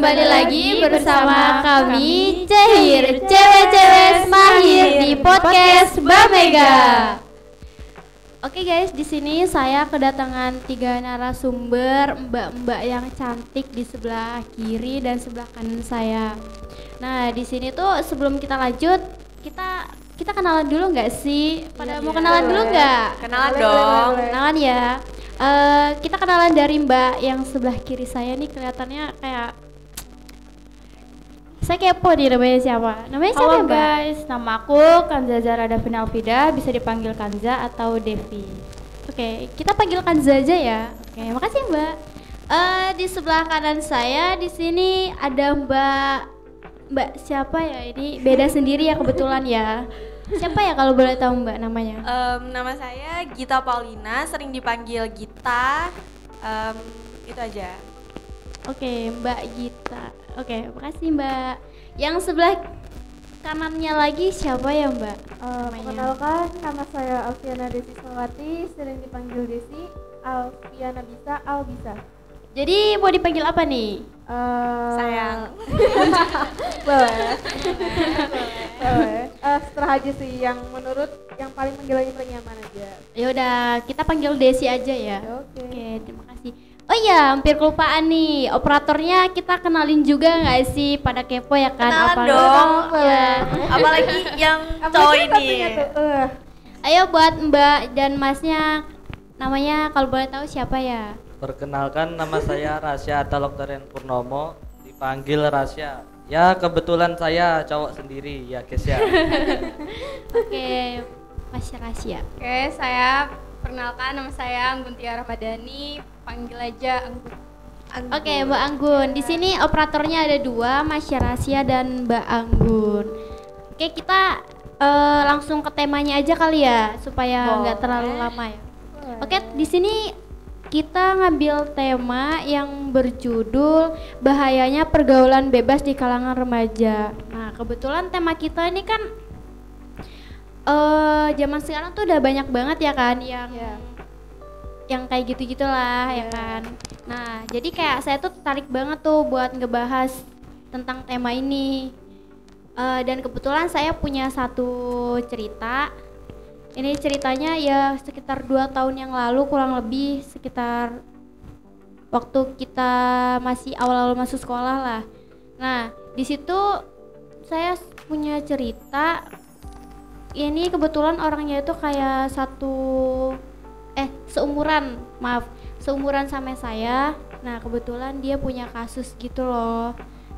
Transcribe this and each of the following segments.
kembali lagi bersama kami Cehir, cewek-cewek mahir di podcast Mbak Mega. Oke guys, di sini saya kedatangan 3 narasumber mbak-mbak yang cantik di sebelah kiri dan sebelah kanan saya. Nah, di sini tuh sebelum kita lanjut, kita kenalan dulu nggak sih? Pada mau kenalan dulu nggak? Kenalan dong. Kenalan ya. Kita kenalan dari mbak yang sebelah kiri saya nih, kelihatannya kayak saya kepo nih, namanya siapa? Namanya siapa Halo ya, Mbak? guys, nama aku Kanza Zara Davina Alfida, bisa dipanggil Kanza atau Devi. Oke, kita panggil Kanza aja ya. Oke, makasih Mbak. Di sebelah kanan saya di sini ada Mbak siapa ya? Ini beda sendiri ya kebetulan ya. Siapa ya kalau boleh tahu Mbak namanya? Nama saya Gita Paulina, sering dipanggil Gita. Itu aja. Oke, Mbak Gita. Oke, makasih Mbak. Yang sebelah kanannya lagi siapa ya Mbak? Perkenalkan, nama saya Alfiana Desi Sawati, sering dipanggil Desi. Alfiana bisa, Al bisa. Jadi mau dipanggil apa nih? Sayang. Boleh. Setelah aja sih, yang menurut yang paling nyaman aja. Ya udah, kita panggil Desi aja ya. Oke. Oke, terima kasih. Oh iya, hampir kelupaan nih. Operatornya kita kenalin juga nggak sih? Pada kepo ya kan? Kenalan dong. Ya. Apalagi yang cowok ini. Ayo buat Mbak dan Masnya, namanya kalau boleh tahu siapa ya? Perkenalkan, nama saya Rasya atau Loktaren Purnomo, dipanggil Rasya. Ya kebetulan saya cowok sendiri ya guys ya. Oke, Mas Rasya. Oke, saya perkenalkan, nama saya Anggun Tia Ramadhani, panggil aja Anggun. Oke, Mbak Anggun. Di sini operatornya ada 2, Mas Rasya dan Mbak Anggun. Oke, kita langsung ke temanya aja kali ya, supaya nggak terlalu lama ya. Oke, di sini kita ngambil tema yang berjudul bahayanya pergaulan bebas di kalangan remaja. Nah, kebetulan tema kita ini kan zaman sekarang tuh udah banyak banget ya kan yang kayak gitu-gitulah ya kan. Nah, jadi kayak saya tuh tertarik banget tuh buat ngebahas tentang tema ini. Dan kebetulan saya punya satu cerita. Ini ceritanya ya sekitar 2 tahun yang lalu, kurang lebih sekitar waktu kita masih awal-awal masuk sekolah lah. Nah, di situ saya punya cerita. Ini kebetulan orangnya itu kayak seumuran sama saya. Nah, kebetulan dia punya kasus gitu loh.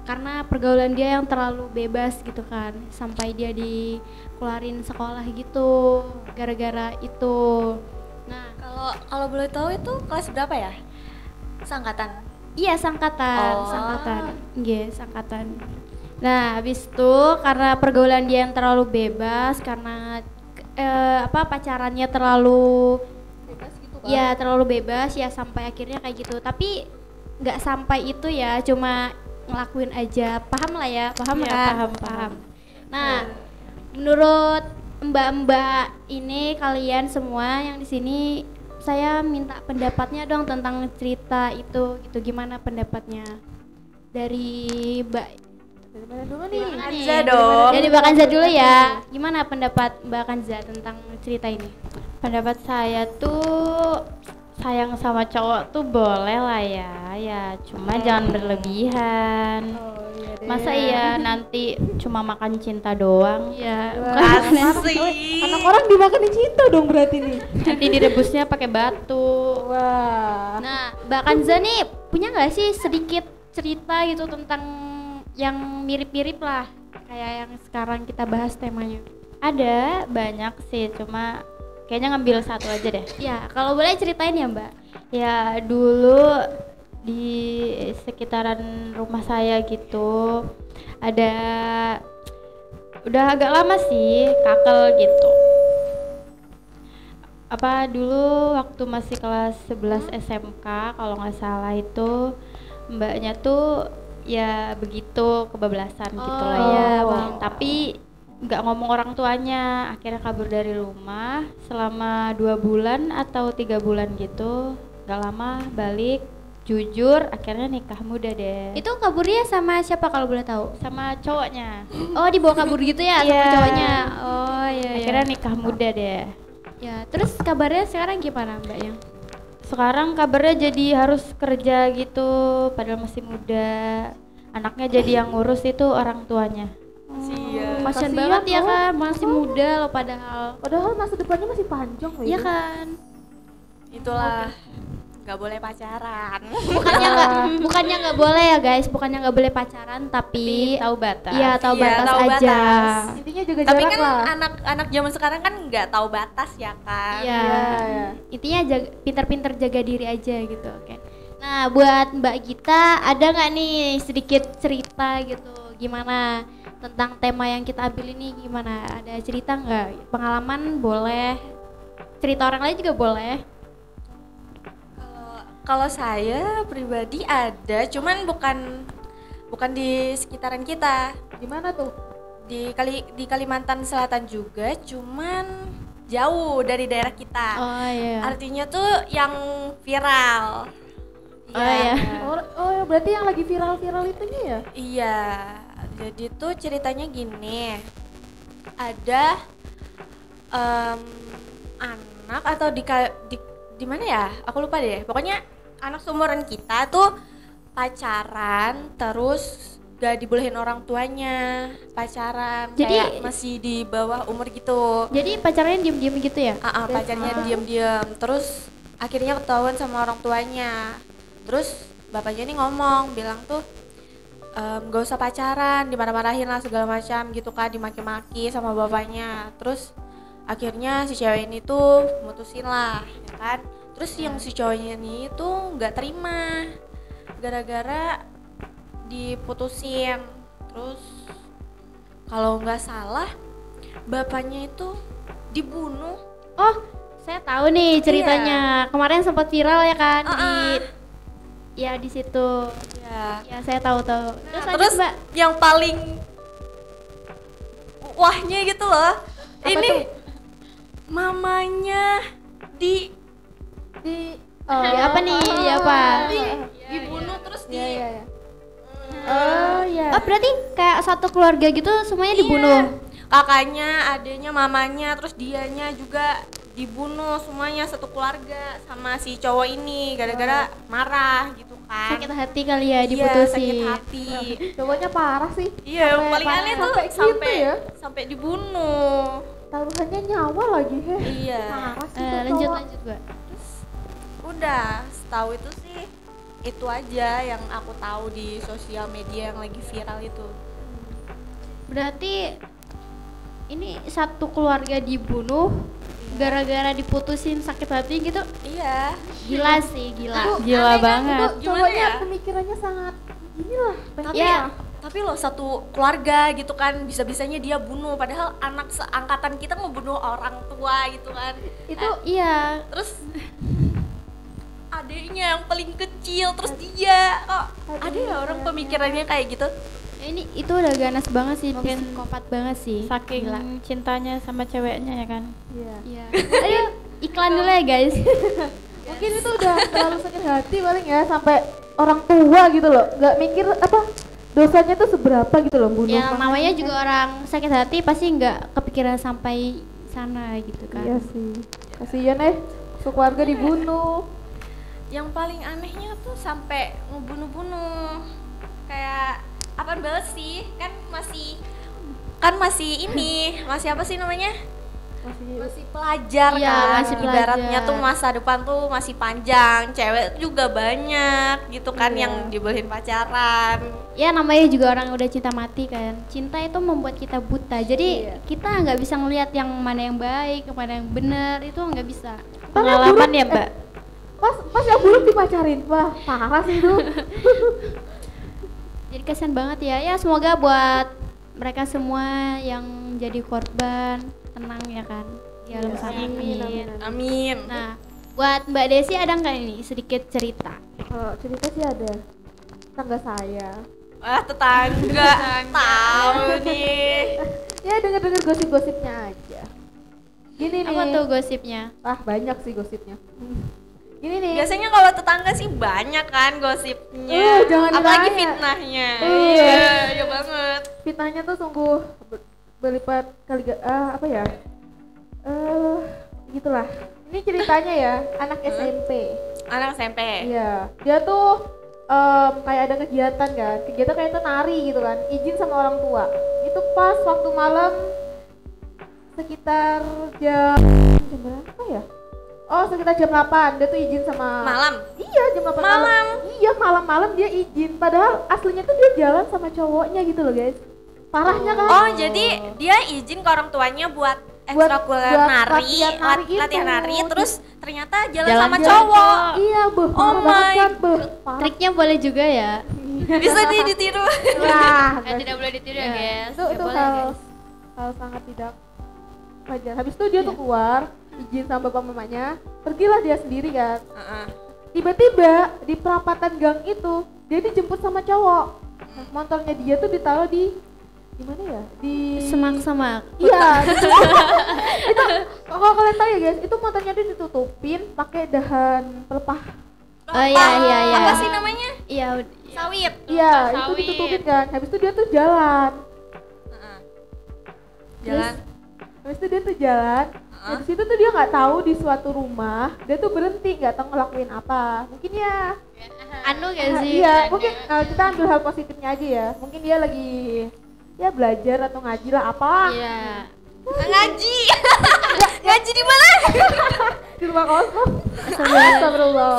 Karena pergaulan dia yang terlalu bebas gitu kan, sampai dia dikeluarin sekolah gitu gara-gara itu. Nah, Kalau boleh tahu itu kelas berapa ya? Seangkatan. iya sangkatan. Iya, sangkatan. Nah, habis itu karena pergaulan dia yang terlalu bebas, karena pacarannya terlalu Bebas gitu kan? ya terlalu bebas ya, sampai akhirnya kayak gitu. Tapi nggak sampai itu ya, cuma ngelakuin aja, paham lah ya, paham Ya, kan? paham. Nah, menurut mbak-mbak ini, kalian semua yang di sini, saya minta pendapatnya dong tentang cerita itu, gitu. Gimana pendapatnya dari Mbak? Dari mana dulu nih? Kanza dong. Dari Mbak Kanza dulu ya. Gimana pendapat Mbak Kanza tentang cerita ini? Pendapat saya tuh sayang sama cowok tuh boleh lah ya, cuma jangan berlebihan. Iya deh. Masa iya nanti cuma makan cinta doang? Ya, Asik. Anak orang dimakanin cinta dong berarti nih. Nanti direbusnya pakai batu. Wah. nah, Mbak Kanza nih punya nggak sih sedikit cerita gitu tentang yang mirip-mirip lah kayak yang sekarang kita bahas temanya? Ada banyak sih, cuma kayaknya ngambil satu aja deh. Ya, kalau boleh ceritain ya Mbak. Ya dulu di sekitaran rumah saya gitu ada, udah agak lama sih, kakel gitu. Dulu waktu masih kelas 11 SMK kalau nggak salah itu, mbaknya tuh ya begitu kebablasan gitu lah ya. Tapi nggak ngomong orang tuanya, akhirnya kabur dari rumah selama 2 bulan atau 3 bulan gitu. Nggak lama balik, jujur, akhirnya nikah muda deh. Itu kaburnya sama siapa kalau boleh tahu? Sama cowoknya. Oh, dibawa kabur gitu ya sama Iya. cowoknya. Oh iya. Akhirnya nikah muda deh. Ya, terus kabarnya sekarang gimana Mbaknya? Sekarang kabarnya jadi harus kerja gitu, padahal masih muda. Anaknya jadi yang ngurus itu orang tuanya. Siap. Kasian Kasian banget ya loh. kan, masih muda loh padahal. Padahal masa depannya masih panjang loh. Iya itu. kan? Itulah nggak boleh pacaran. Bukannya nggak boleh ya guys, bukannya nggak boleh pacaran, tapi Tahu batas. iya tahu Iya, batas tahu aja. batas. Intinya jaga Tapi jarak kan lah. anak-anak zaman sekarang kan nggak tahu batas ya kan. Iya. Iya. Intinya pintar-pintar jaga diri aja gitu, oke. Nah, buat Mbak Gita ada nggak nih sedikit cerita gitu, gimana tentang tema yang kita ambil ini gimana? Ada cerita nggak? Pengalaman boleh, cerita orang lain juga boleh. Kalau saya pribadi ada, cuman bukan di sekitaran kita. Gimana tuh? Di Kalimantan Selatan juga, cuman jauh dari daerah kita. Oh iya. Artinya tuh yang viral. Oh iya. Oh, berarti yang lagi viral-viral itunya ya? Iya. Jadi tuh ceritanya gini. Ada anak atau di mana ya? Aku lupa deh. Pokoknya anak seumuran kita tuh pacaran terus gak dibolehin orang tuanya, pacaran Jadi- kayak masih di bawah umur gitu. Jadi pacarnya diem-diem gitu ya? Pacarnya diam-diam terus akhirnya ketahuan sama orang tuanya. Terus bapaknya nih ngomong bilang tuh gak usah pacaran, dimarah-marahin lah segala macam gitu kan, dimaki-maki sama bapaknya. Terus akhirnya si cewek ini tuh mutusin lah ya kan. Terus yang si cowoknya ini tuh nggak terima gara-gara diputusin. Terus kalau nggak salah bapaknya itu dibunuh. Oh, saya tahu nih ceritanya. Kemarin sempat viral ya kan di situ. Ya. Ya, saya tahu. Terus lanjut, Terus Mbak. yang paling wahnya gitu loh. Ini mamanya Apa nih? Apa? dibunuh terus Iya. Oh iya. Oh, berarti kayak satu keluarga gitu semuanya dibunuh. kakaknya, adiknya, mamanya, terus dianya juga dibunuh semuanya satu keluarga sama si cowok ini gara-gara marah gitu kan. Sakit hati kali ya Iya, diputusin. sakit hati. Cowoknya parah sih. Iya, yang paling parah. aneh tuh Sampai gitu sampai ya? sampai dibunuh. Taruhannya nyawa lagi he. Iya. Parah sih tuh Lanjut, cowok. Mbak. Udah, setahu itu sih itu aja yang aku tahu di sosial media yang lagi viral itu. Berarti ini satu keluarga dibunuh gara-gara diputusin sakit hati gitu. Iya. Gila sih, gila. Gila Aneh kan? banget. Gimana Cowoknya ya? pemikirannya sangat inilah. Tapi Ya. tapi loh satu keluarga gitu kan bisa-bisanya dia bunuh padahal anak seangkatan kita ngebunuh orang tua gitu kan. Itu Iya. Terus adiknya yang paling kecil terus dia kok ada ya orang pemikirannya kayak gitu. Ya, itu udah ganas banget sih, Mungkin psikopat banget sih. Saking Gila. cintanya sama ceweknya ya kan. iya. Iya. Ayo iklan dulu ya guys. Mungkin itu udah terlalu sakit hati paling ya sampai orang tua gitu loh. Nggak mikir apa dosanya tuh seberapa gitu loh bunuh. Yang namanya Makanya juga orang sakit hati pasti nggak kepikiran sampai sana gitu kan. Iya sih. Kasihan sekeluarga dibunuh. Yang paling anehnya tuh sampai ngebunuh-bunuh kayak apa banget sih kan masih ini masih apa sih namanya masih pelajar Iya, kan masih ibaratnya pelajar. tuh masa depan tuh masih panjang, cewek juga banyak gitu kan Iya. yang dibolehin pacaran. Ya namanya juga orang udah cinta mati kan. Cinta itu membuat kita buta. Jadi Iya. kita nggak bisa ngelihat yang mana yang baik, mana yang benar, itu nggak bisa. Pengalaman ya, Mbak. Pas yang buruk dipacarin. Wah, parah sih itu. Jadi kasihan banget ya. Ya semoga buat mereka semua yang jadi korban tenang ya kan. Di alam Iya, sana. amin, Amin. amin. Amin. Nah, buat Mbak Desi ada nggak ini sedikit cerita? Kalau cerita sih ada. Tangga saya. Wah, tetangga tahu nih. Ya denger-denger gosip-gosipnya aja. Gini nih. Apa tuh gosipnya? Ah, banyak sih gosipnya. Gini nih. biasanya kalau tetangga sih banyak kan gosipnya. Jangan apalagi ditanya. fitnahnya. Iya. Iya banget. Fitnahnya tuh sungguh berlipat kali apa ya? Gitulah. Ini ceritanya ya, anak SMP. Anak SMP. Iya, dia tuh kayak ada kegiatan kan, kegiatan kayak itu nari gitu kan, izin sama orang tua. Itu pas waktu malam sekitar jam berapa ya? Oh, sekitar jam 8 dia tuh izin sama Malam. Iya, jam 8 Malam. Iya, malam-malam dia izin. Padahal aslinya tuh dia jalan sama cowoknya gitu loh, guys. Parahnya kan? Oh, jadi dia izin ke orang tuanya buat ekstrakurikuler buat nari, itu. latihan nari, terus ternyata jalan Jalan sama jalan cowok. Iya, Oh parah banget my kan, parah. Triknya boleh juga ya. Bisa ditiru. Wah, Tidak boleh ditiru ya guys. itu hal sangat tidak wajar. Habis itu dia tuh keluar, izin sama bapak mamanya, pergilah dia sendiri kan. Tiba-tiba di perapatan gang itu dia dijemput sama cowok. Nah, motornya dia tuh ditaruh di mana ya? Di Semak-semak. Iya. Itu kalau kalian tahu ya guys, itu motornya dia ditutupin pakai dahan pelepah. Oh iya. Apa sih namanya? Iya, Sawit. Iya, itu sawit. ditutupin kan. Habis itu dia tuh jalan. Jalan. Habis itu dia tuh jalan. Nah, di situ tuh dia nggak tahu di suatu rumah dia tuh berhenti nggak tahu ngelakuin apa. Mungkin ya. anu gak sih? Iya, mungkin kita ambil hal positifnya aja ya. Mungkin dia lagi ya belajar atau ngaji lah apa. Iya. Ngaji. Ngaji di mana? Di rumah kosong. Astagfirullah.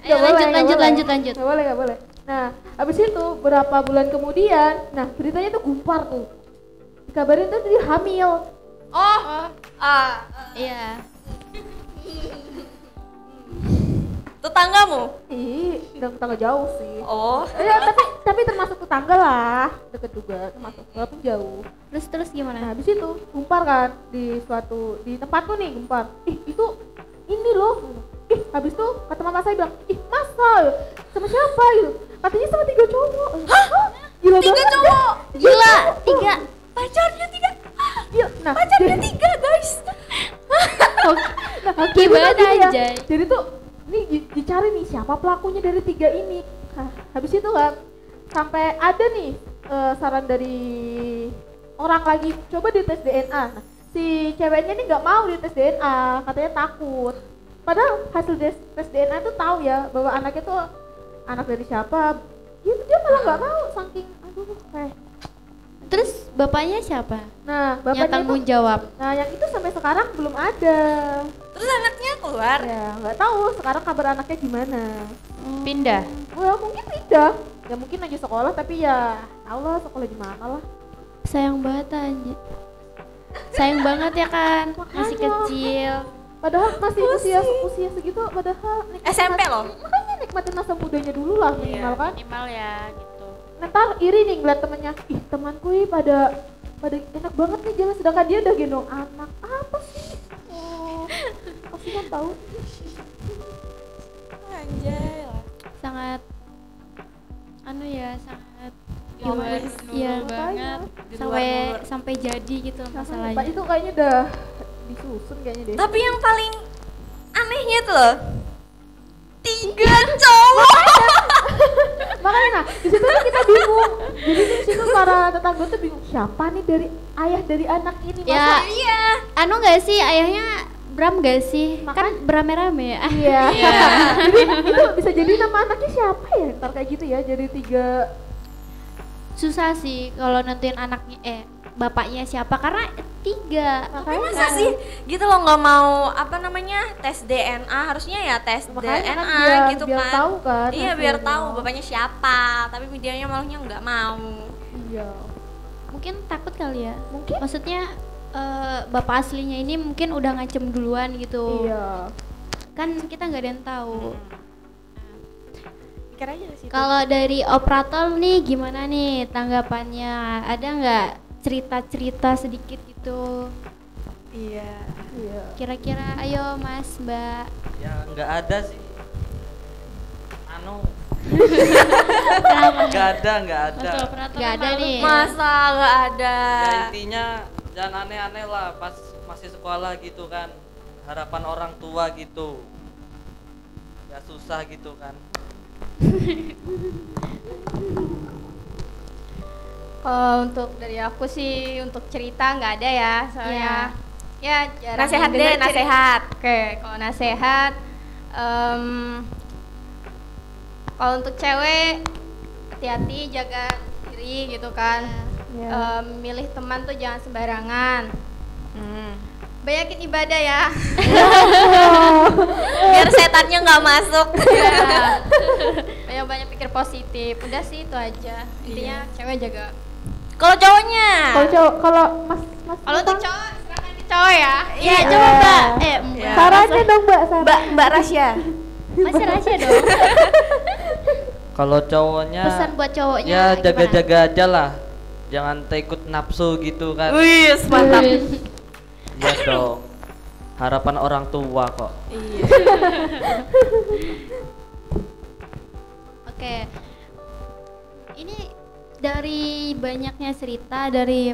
Ayo, lanjut. Nggak boleh. Nah, habis itu berapa bulan kemudian, nah beritanya tuh gumpar tuh. Dikabarin tuh dia hamil. Iya. Tetanggamu? Ih, tetangga jauh sih. Oh. Ya, tapi termasuk tetangga lah, deket juga termasuk walaupun jauh. Terus Nah, gimana? habis itu gumpar kan di tempatku nih gumpar. Ih, itu ini loh. Ih, habis itu kata mama saya bilang, ih masa sama siapa gitu? Katanya sama 3 cowok. Hah? Gila 3 banget. cowok. Gila, 3. Pacarnya 3. Iya, nah, Pacarnya 3, guys. nah, Gimana gini ya. aja? Jadi tuh nih dicari nih siapa pelakunya dari 3 ini. Nah, habis itu kan sampai ada nih saran dari orang lagi coba dites DNA. Nah, si ceweknya nih nggak mau dites DNA, katanya takut. Padahal hasil tes DNA tuh tahu ya bahwa anaknya tuh anak dari siapa. Dia malah nggak mau saking aduh kayak. Terus bapaknya siapa? Nah, Yang bapaknya tanggung itu, jawab. nah yang itu sampai sekarang belum ada. Terus anaknya keluar. Ya, nggak tahu sekarang kabar anaknya gimana. Pindah. Wah, mungkin tidak. Ya mungkin lagi sekolah tapi ya tau lah sekolah di mana lah. Sayang banget anjir. Sayang banget ya kan, masih Makanya. kecil. Padahal masih usia segitu padahal SMP loh. Makanya nikmatin masa mudanya dulu lah minimal kan. Minimal ya gitu. Ntar iri nih ngeliat temennya, ih temanku ih pada enak banget nih jalan sedangkan dia udah gendong anak. Apa sih? Oh, kasihan tahu. Anjay lah. Sangat anu ya, sangat Gimana? Iya, banget. sampai jadi gitu Pak masalahnya. itu kayaknya udah disusun kayaknya deh. Tapi yang paling anehnya tuh loh, 3 cowok. Makanya nah, di situ kan kita bingung. Jadi di situ para tetangga tuh bingung siapa nih dari ayah dari anak ini. Ya, Iya. anu gak sih ayahnya Bram gak sih? Kan berame-rame ya. Iya. Jadi itu bisa jadi nama anaknya siapa ya? Ntar kayak gitu ya. Jadi 3. Susah sih kalau nentuin anaknya bapaknya siapa karena 3. Tapi masa sih gitu loh nggak mau apa namanya tes DNA, harusnya ya tes Makanya kan DNA gitu biar kan. tahu kan Iya biar hasilnya. tahu bapaknya siapa, tapi medianya malahnya nggak mau. Iya. Mungkin takut kali ya. Mungkin. Maksudnya bapak aslinya ini mungkin udah ngancem duluan gitu. Iya. Kan kita nggak ada yang tahu. Pikir aja di situ. Kalau dari operator nih gimana nih tanggapannya? Ada nggak cerita-cerita sedikit gitu? Iya. Iya. Kira-kira ayo Mas, Mbak. Ya nggak ada sih. Anu. Nggak ada. Betul, operator Nggak ada malu. nih. Masa nggak ada? Ya intinya jangan aneh-aneh lah pas masih sekolah gitu kan. Harapan orang tua gitu. Ya susah gitu kan. Kalau untuk dari aku sih untuk cerita nggak ada ya, soalnya ya jarang Nasehat denger deh, nasehat. Oke, kalau nasehat, kalau untuk cewek hati-hati, jaga diri gitu kan. Milih teman tuh jangan sembarangan. Banyakin ibadah ya. Biar setannya nggak masuk. Banyak-banyak pikir positif. Udah sih itu aja. Intinya cewek jaga. Kalau cowoknya? Kalau mas Kalau untuk cowok, silakan ke cowok ya. Iya, coba Mbak. sarannya dong Mbak, Mbak Rasya. Masih rahasia dong. Kalau cowoknya Pesan buat cowoknya ya gimana? jaga-jaga aja lah. Jangan takut nafsu gitu kan. Wih, mantap. Iya dong. Harapan orang tua kok. Iya. Oke. Ini dari banyaknya cerita, dari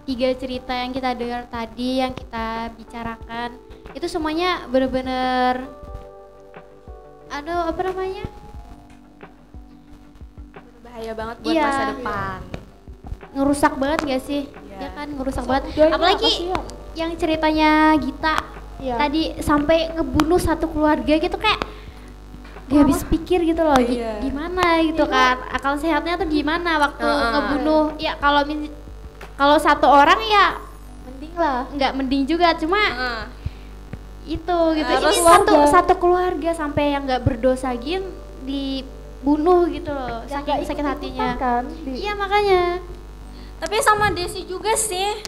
3 cerita yang kita dengar tadi, yang kita bicarakan, itu semuanya bener-bener apa namanya? Bahaya banget buat Iya. masa depan. Ngerusak banget gak sih? Iya. Ya kan, ngerusak banget. Udah, ini Apalagi apa sih ya? yang ceritanya Gita Iya. tadi sampai ngebunuh satu keluarga gitu, kayak gak habis pikir gitu loh. Iya. Gimana gitu kan, akal sehatnya tuh gimana waktu ngebunuh. Ya kalau satu orang ya Mending lah. nggak mending juga, cuma itu gitu. Harus Ini satu keluarga sampai yang nggak berdosa gin dibunuh gitu loh, Yang saking nggak sakit hatinya. ikut-ikutan kan Iya makanya. Tapi sama Desi juga sih.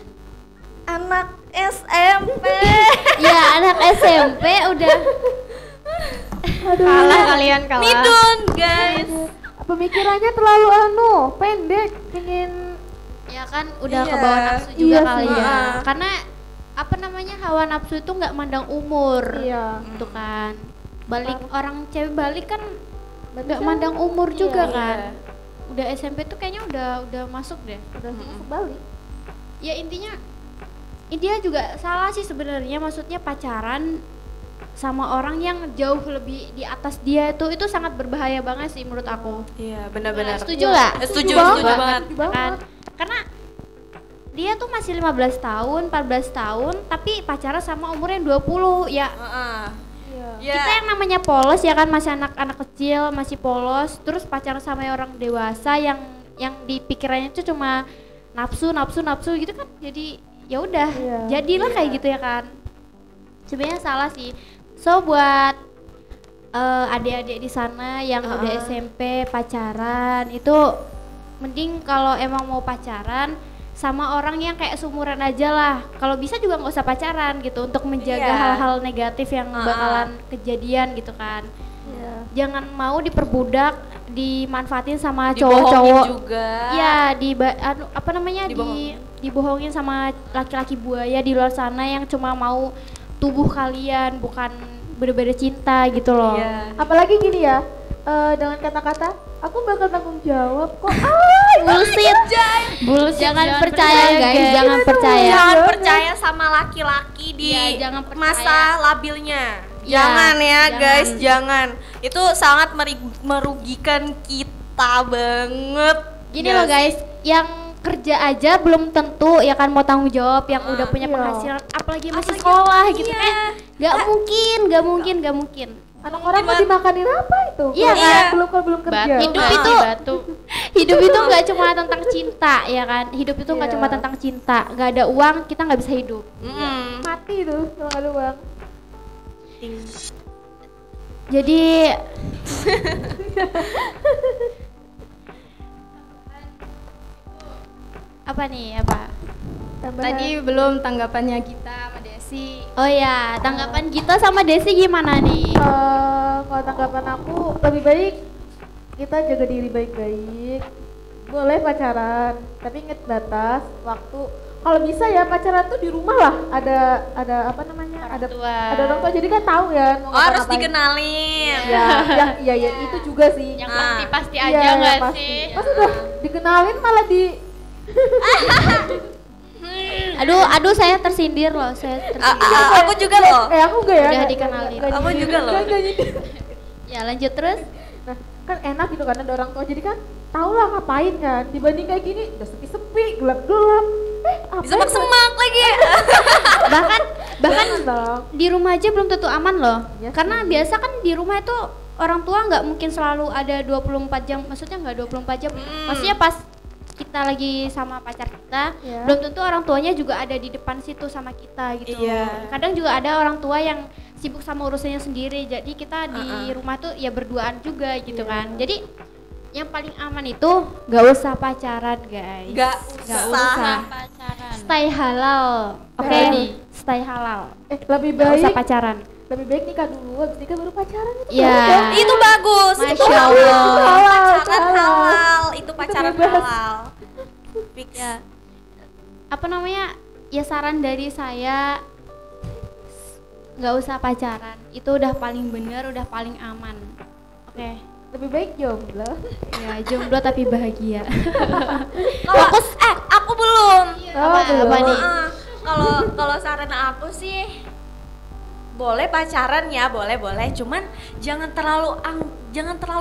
Anak SMP. Ya anak SMP udah Kalah kalian, kalah. Midun, guys. Pemikirannya terlalu pendek, ingin ya kan udah Iya. kebawa nafsu juga Iya kali sih. ya. Karena apa namanya, hawa nafsu itu nggak mandang umur. iya. Gitu kan. Balik orang cewek balik kan nggak Bisa. mandang umur juga Iya. kan. Udah SMP tuh kayaknya udah masuk deh. Udah masuk balik. Ya intinya dia juga salah sih sebenarnya, maksudnya pacaran sama orang yang jauh lebih di atas dia itu sangat berbahaya banget sih menurut aku. Iya, benar-benar. Setuju nggak? Setuju banget. banget. Setuju banget. Kan? Karena dia tuh masih 15 tahun, 14 tahun tapi pacaran sama umur yang 20 ya. Iya. Iya. Kita yang namanya polos ya kan, masih anak-anak kecil, masih polos, terus pacaran sama orang dewasa yang di pikirannya tuh cuma nafsu gitu kan. Jadi ya udah, Iya. jadilah kayak gitu ya kan. Sebenarnya salah sih. So buat adik-adik di sana yang udah SMP pacaran itu mending kalau emang mau pacaran sama orang yang kayak seumuran aja lah. Kalau bisa juga nggak usah pacaran gitu, untuk menjaga Iya. hal-hal negatif yang bakalan kejadian gitu kan. Iya. Jangan mau diperbudak, dimanfaatin sama Dibohongin cowok-cowok. juga. Iya, apa namanya, Dibohongin. dibohongin sama laki-laki buaya di luar sana yang cuma mau tubuh kalian, bukan bener-bener cinta gitu loh. Iya. Apalagi gini ya, dengan kata-kata aku bakal tanggung jawab kok. Bullshit. Jangan percaya guys, jangan percaya. Jangan percaya sama laki-laki di Iya, jangan percaya. masa labilnya. Iya, Jangan ya jangan. guys, jangan. Itu sangat merugikan kita banget. Gini loh guys, yang kerja aja belum tentu ya kan mau tanggung jawab, yang udah punya Iya. penghasilan, apalagi masih Apalagi- sekolah gitu. iya. Gak mungkin. Anak orang mau dimakanin apa itu? Iya Kalau kan? belum kerja. Hidup Mati itu batu. hidup itu nggak cuma tentang cinta ya kan. Hidup itu nggak Iya. cuma tentang cinta. Nggak ada uang kita nggak bisa hidup. Mati itu kalau nggak ada uang. Jadi apa nih, apa? Tambahan. Tadi belum tanggapannya kita sama Desi. Oh ya, tanggapan kita sama Desi gimana nih? Kalau tanggapan aku lebih baik kita jaga diri baik-baik. Boleh pacaran, tapi inget batas waktu. Kalau bisa ya pacaran tuh di rumah lah. Ada apa namanya? Orang tua. Ada orang tua, jadi kan tahu ya. mau Oh, harus ngapa-ngapain. dikenalin. Ya, itu juga sih. Yang Ah. pasti-pasti Iya, aja nggak pasti. sih? Pas udah dikenalin malah di Aduh saya tersindir loh, saya tersindir. Aku juga loh. aku enggak ya. Udah nggak- dikenalin. nggak Aku nyindir, juga loh. nggak nyindir. Ya lanjut terus. Nah, kan enak gitu kan ada orang tua, jadi kan tau lah ngapain kan, dibanding kayak gini udah sepi-sepi, gelap-gelap, apa Semak-semak lagi. bahkan Jangan dong. di rumah aja belum tentu aman loh. Iya Karena biasa kan di rumah itu orang tua nggak mungkin selalu ada 24 jam, maksudnya nggak 24 jam. Maksudnya pas kita lagi sama pacar kita, Iya. belum tentu orang tuanya juga ada di depan situ sama kita gitu. Iya. Kadang juga ada orang tua yang sibuk sama urusannya sendiri. Jadi kita di rumah tuh ya berduaan juga gitu kan. Jadi yang paling aman itu nggak usah pacaran, guys. Nggak usah. Pacaran. Stay halal. Oke, Stay. stay halal. Lebih Nggak usah baik pacaran. nikah dulu, habis nikah baru pacaran itu. Iya. Itu bagus. Itu Masya bagus. Allah. Halal, Pacaran halal. halal. Itu pacaran bebas. halal. Fix. Ya. Apa namanya? Ya saran dari saya nggak usah pacaran. Itu udah paling bener, udah paling aman. Oke. Lebih baik jomblo. Ya, jomblo tapi bahagia. Kalau aku belum. Oh, belum. Apa nih? Kalau saran aku sih boleh pacaran ya, boleh, cuman jangan terlalu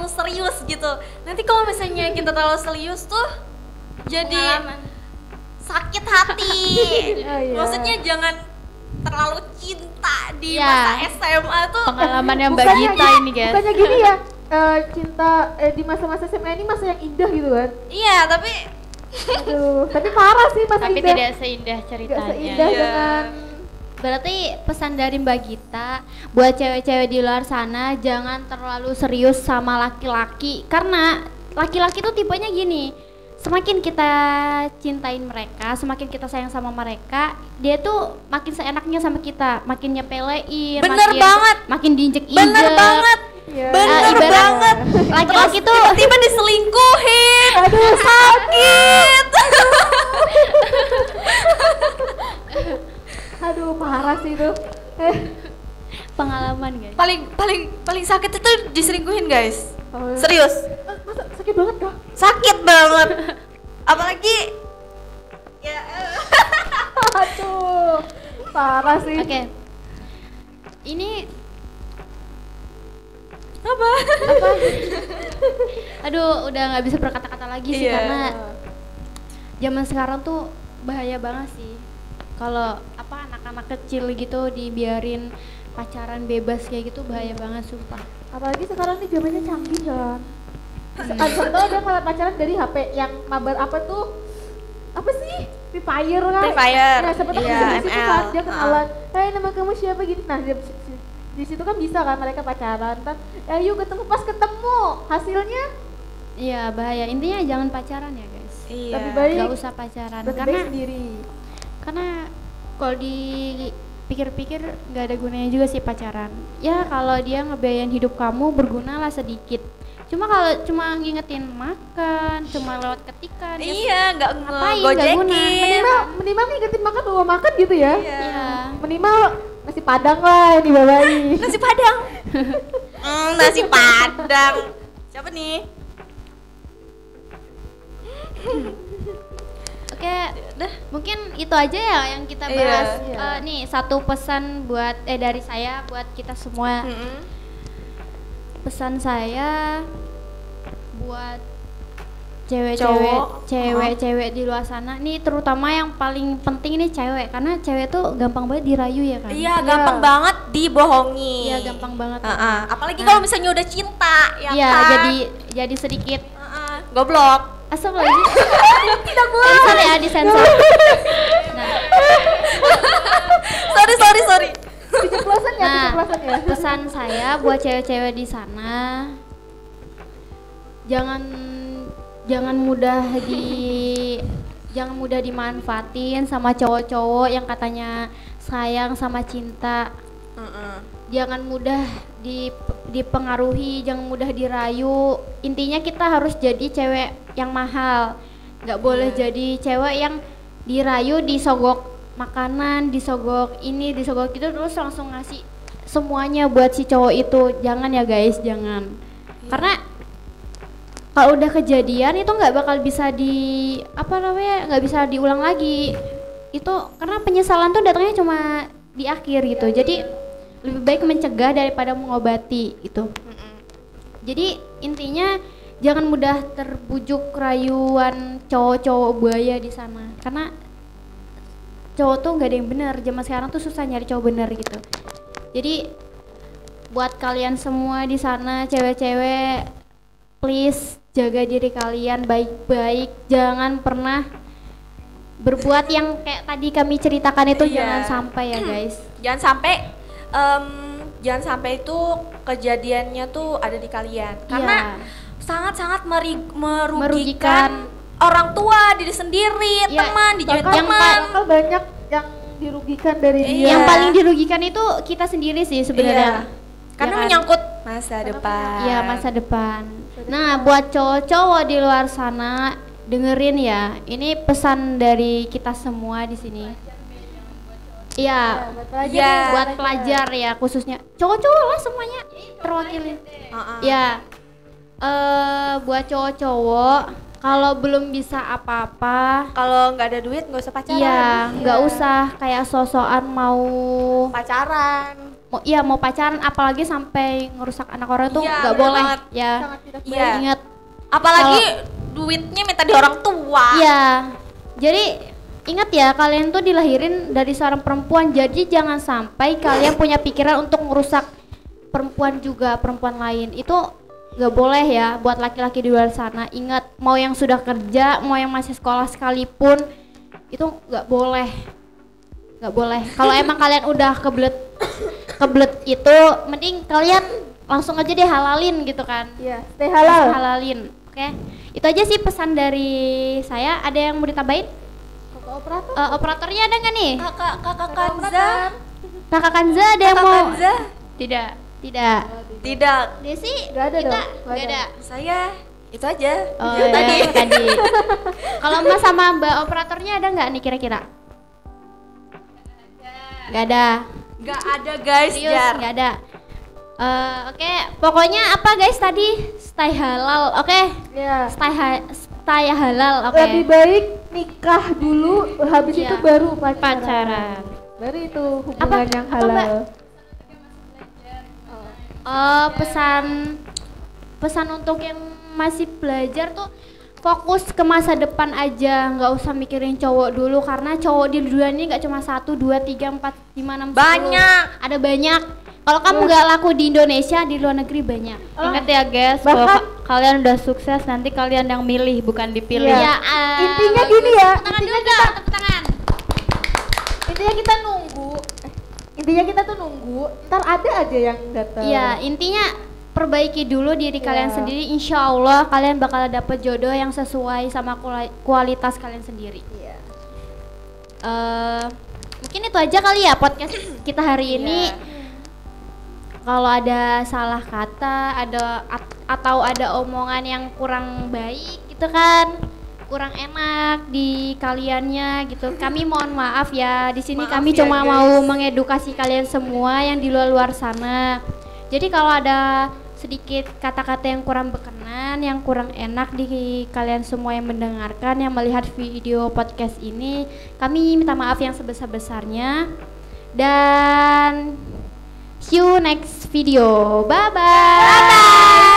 serius gitu. Nanti kalau misalnya kita terlalu serius tuh jadi sakit hati. Oh, iya. Maksudnya jangan terlalu cinta di Ya. masa SMA tuh. Pengalaman yang Mbak Bukannya Gita ini guys. Bukannya gini ya, cinta di masa-masa SMA ini masa yang indah gitu kan. Iya, tapi Aduh, tapi parah sih masa Tapi indah. tidak seindah Nggak ceritanya. seindah Iya. dengan Berarti pesan dari Mbak Gita buat cewek-cewek di luar sana, jangan terlalu serius sama laki-laki, karena laki-laki tuh tipenya gini. Semakin kita cintain mereka, semakin kita sayang sama mereka, dia tuh makin seenaknya sama kita, makin nyepelein, Bener banget. makin diinjek-injek. bener banget. ya. Bener ibarat- banget. Laki-laki tuh Tiba-tiba diselingkuhin. Aduh, Sakit. aduh parah sih itu. pengalaman guys. paling sakit itu diselingkuhin, guys. Oh, Serius. masa sakit banget kah? Sakit banget. Apalagi ya Aduh, parah sih. Oke. Ini apa? aduh udah nggak bisa berkata-kata lagi sih, Iya. karena zaman sekarang tuh bahaya banget sih. Kalau apa anak-anak kecil gitu dibiarin pacaran bebas kayak gitu, bahaya banget sumpah. Apalagi sekarang nih zamannya canggih kan. Contoh dia malah pacaran dari HP yang mabar apa tuh? Apa sih? Free Fire kan? Free Fire. Ya, seperti Iya, di situ ML. kan dia kenalan. Nama kamu siapa gitu. Nah, di situ kan bisa kan mereka pacaran. Kan, yuk ketemu, pas ketemu hasilnya Iya bahaya. Intinya jangan pacaran ya guys. Iya. lebih baik Nggak usah pacaran lebih karena baik sendiri. kalau dipikir-pikir nggak ada gunanya juga sih pacaran. Ya kalau dia ngebiayain hidup kamu berguna lah sedikit. Cuma kalau cuma ngingetin makan, cuma lewat ketikan. ya Iya, nggak Ngapain, nggak guna. ngegojekin. Minimal ngingetin makan bawa makan gitu ya. Iya. Minimal nasi padang lah yang dibawain. Nasi Padang. Nasi Padang. Siapa nih? Oke, mungkin itu aja ya yang kita Iya. bahas. Iya. Nih satu pesan buat dari saya buat kita semua. Pesan saya buat cewek-cewek di luar sana nih, terutama yang paling penting ini cewek, karena cewek tuh gampang banget dirayu ya kan. Iya, gampang banget dibohongi. Iya, gampang banget. Apalagi kalau misalnya udah cinta, ya Iya, kan? jadi sedikit Goblok. astagfirullahaladzim. Tidak boleh. Sensor ya, disensor. Nah, Sorry. Keceplosan ya, Nah, keceplosan ya. pesan saya buat cewek-cewek di sana, jangan mudah dimanfaatin sama cowok-cowok yang katanya sayang sama cinta. Jangan mudah dipengaruhi, jangan mudah dirayu. Intinya kita harus jadi cewek yang mahal. Nggak boleh jadi cewek yang dirayu, disogok makanan, disogok ini, disogok itu, terus langsung ngasih semuanya buat si cowok itu. Jangan ya guys, jangan. Karena kalau udah kejadian itu nggak bakal bisa nggak bisa diulang lagi. Itu karena penyesalan tuh datangnya cuma di akhir gitu. Jadi lebih baik mencegah daripada mengobati gitu. Jadi intinya jangan mudah terbujuk rayuan cowok-cowok buaya di sana, karena cowok tuh nggak ada yang benar. Zaman sekarang tuh susah nyari cowok benar gitu. Jadi buat kalian semua di sana cewek-cewek, please jaga diri kalian baik-baik, jangan pernah berbuat yang kayak tadi kami ceritakan itu. Jangan sampai ya guys. Jangan sampai itu kejadiannya tuh ada di kalian, karena sangat-sangat merugikan orang tua, diri sendiri, teman, dijauhin teman. Bakal banyak yang dirugikan dari dia. Yang paling dirugikan itu kita sendiri sih sebenarnya. Karena menyangkut masa depan. Iya, masa depan. Nah, buat cowok-cowok di luar sana, dengerin ya. Ini pesan dari kita semua di sini. Iya, buat pelajar ya, khususnya cowok-cowok lah semuanya terwakili. Ya, buat cowok-cowok, kalau belum bisa apa-apa, kalau nggak ada duit nggak usah pacaran. Iya, nggak usah kayak sosokan mau pacaran. Mau pacaran, apalagi sampai ngerusak anak orang tuh nggak boleh. Banget. Ya, ingat. Apalagi duitnya minta di orang tua. Iya, jadi ingat ya, kalian tuh dilahirin dari seorang perempuan, jadi jangan sampai kalian punya pikiran untuk merusak perempuan juga, perempuan lain. Itu nggak boleh ya buat laki-laki di luar sana. Ingat, mau yang sudah kerja, mau yang masih sekolah sekalipun, itu nggak boleh. Kalau emang kalian udah kebelet itu, mending kalian langsung aja deh halalin gitu kan. Iya, stay halal. Halalin. Oke. Itu aja sih pesan dari saya. Ada yang mau ditambahin? Operator? Operatornya ada nggak nih? Kakak Kanza. Kakak Kanza ada yang mau? Kanza? Tidak. Desi? Gak ada dong. Gak ada. Saya itu aja. Oh, tadi. Kalau Mas sama Mbak operatornya ada nggak nih kira-kira? Gak ada. Gak ada guys. Serius, gak ada. Oke, pokoknya apa guys tadi? Stay halal. Oke. Iya. Stay halal. Oke. Lebih baik nikah dulu, habis itu baru pacaran. Baru itu hubungan yang halal. Pesan untuk yang masih belajar tuh, fokus ke masa depan aja, nggak usah mikirin cowok dulu, karena cowok di dunia ini nggak cuma 1, 2, 3, 4, 5, 6, 10. Banyak. Ada banyak. Kalau kamu nggak laku di Indonesia, di luar negeri banyak. Ingat ya guys, kalau kalian udah sukses, nanti kalian yang milih, bukan dipilih. Ya, intinya gini ya. Tepuk tangan. Intinya kita tuh nunggu, ntar ada aja yang datang. Iya, intinya perbaiki dulu diri kalian sendiri. Insya Allah kalian bakal dapet jodoh yang sesuai sama kualitas kalian sendiri. Iya. Mungkin itu aja kali ya podcast kita hari ini. Kalau ada salah kata, atau ada omongan yang kurang baik gitu kan, kurang enak di kaliannya gitu, kami mohon maaf ya. Di sini kami cuma mau mengedukasi kalian semua yang di luar sana. Jadi kalau ada sedikit kata-kata yang kurang berkenan, yang kurang enak di kalian semua yang mendengarkan, yang melihat video podcast ini, kami minta maaf yang sebesar-besarnya. Dan see you next video. Bye bye.